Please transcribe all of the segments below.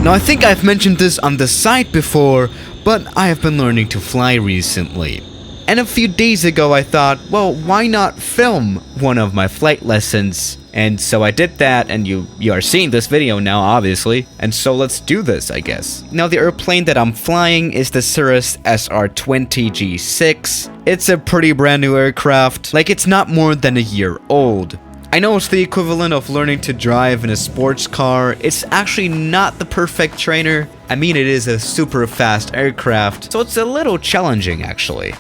Now I think I've mentioned this on the site before, but I have been learning to fly recently. And a few days ago I thought, well, why not film one of my flight lessons? And so I did that, and you are seeing this video now, obviously. And so let's do this, I guess. Now the airplane that I'm flying is the Cirrus SR20 G6. It's a pretty brand new aircraft, like it's not more than a year old. I know it's the equivalent of learning to drive in a sports car. It's actually not the perfect trainer. I mean, it is a super fast aircraft, so it's a little challenging actually.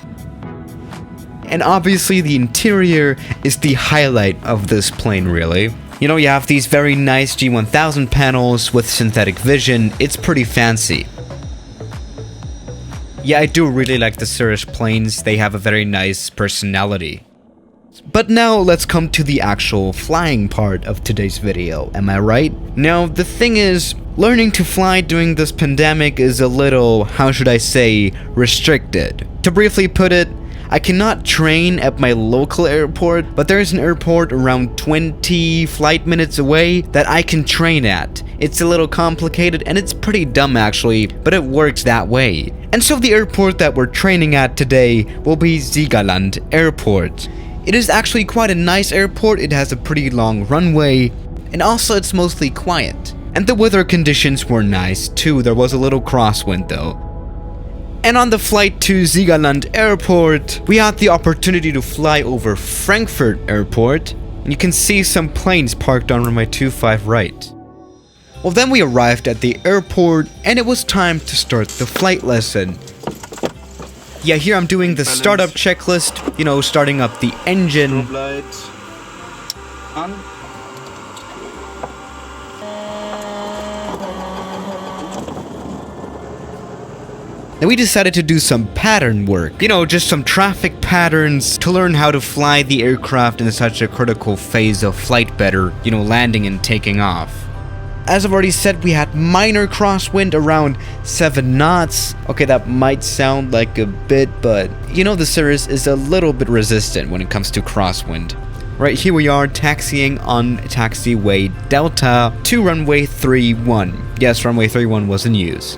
And obviously the interior is the highlight of this plane, really. You know, you have these very nice G1000 panels with synthetic vision. It's pretty fancy. Yeah, I do really like the Cirrus planes. They have a very nice personality. But now let's come to the actual flying part of today's video, am I right? Now, the thing is, learning to fly during this pandemic is a little, how should I say, restricted. To briefly put it, I cannot train at my local airport, but there is an airport around 20 flight minutes away that I can train at. It's a little complicated and it's pretty dumb actually, but it works that way. And so the airport that we're training at today will be Siegerland Airport. It is actually quite a nice airport. It has a pretty long runway, and also it's mostly quiet. And the weather conditions were nice too. There was a little crosswind though. And on the flight to Siegerland Airport, we had the opportunity to fly over Frankfurt Airport, and you can see some planes parked on runway 25 right. Well, then we arrived at the airport, and it was time to start the flight lesson. Yeah, here I'm doing the startup checklist, you know, starting up the engine. Then we decided to do some pattern work, you know, just some traffic patterns to learn how to fly the aircraft in such a critical phase of flight better, you know, landing and taking off. As I've already said, we had minor crosswind around 7 knots. Okay, that might sound like a bit, but you know the Cirrus is a little bit resistant when it comes to crosswind. Right, here we are taxiing on taxiway Delta to runway 31. Yes, runway 31 was in use.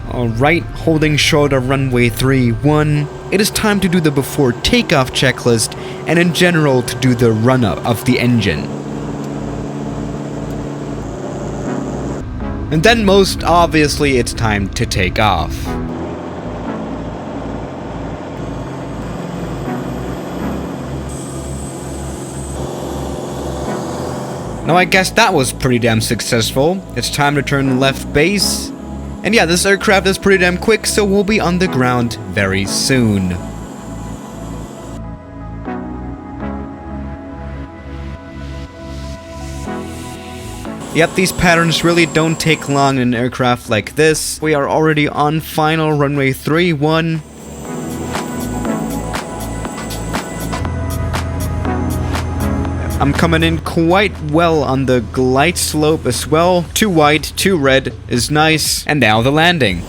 Alright, holding short of runway 31, it is time to do the before takeoff checklist and in general to do the run-up of the engine. And then most obviously it's time to take off. Now I guess that was pretty damn successful. It's time to turn left base. And yeah, this aircraft is pretty damn quick, so we'll be on the ground very soon. Yep, these patterns really don't take long in an aircraft like this. We are already on final runway 31. I'm coming in quite well on the glide slope as well. Too white, too red is nice. And now the landing.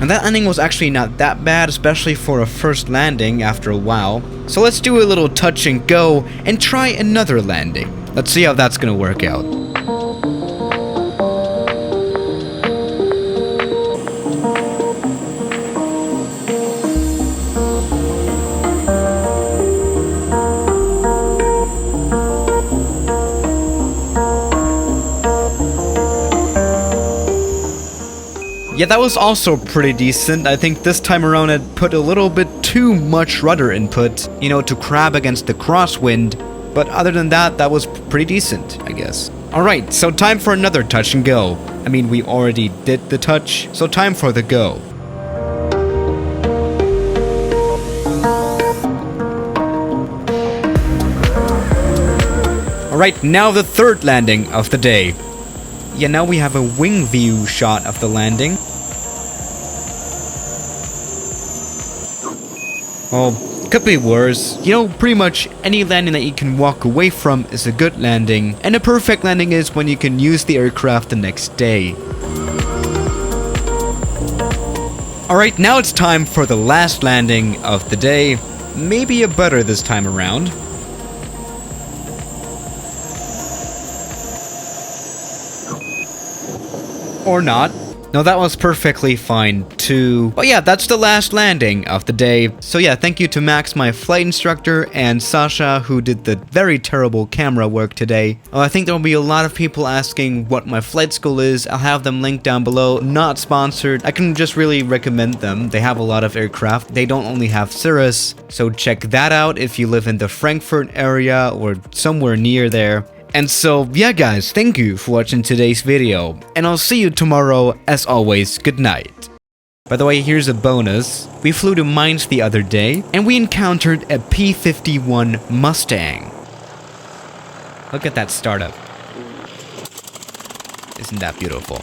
And that landing was actually not that bad, especially for a first landing after a while. So let's do a little touch and go and try another landing. Let's see how that's gonna work out. Yeah, that was also pretty decent. I think this time around I put a little bit too much rudder input, you know, to crab against the crosswind. But other than that, that was pretty decent, I guess. Alright, so time for another touch and go. I mean, we already did the touch, so time for the go. Alright, now the third landing of the day. Yeah, now we have a wing view shot of the landing. Oh, Could be worse. You know, pretty much any landing that you can walk away from is a good landing, and a perfect landing is when you can use the aircraft the next day. Alright, now it's time for the last landing of the day. Maybe a better this time around. Or not. No, that was perfectly fine too. But yeah, that's the last landing of the day. So yeah, thank you to Max, my flight instructor, and Sasha, who did the very terrible camera work today. I think there will be a lot of people asking what my flight school is. I'll have them linked down below. Not sponsored. I can just really recommend them. They have a lot of aircraft. They don't only have Cirrus, so check that out if you live in the Frankfurt area or somewhere near there. And so, yeah guys, thank you for watching today's video, and I'll see you tomorrow. As always, good night. By the way, here's a bonus. We flew to Mainz the other day, and we encountered a P-51 Mustang. Look at that startup. Isn't that beautiful?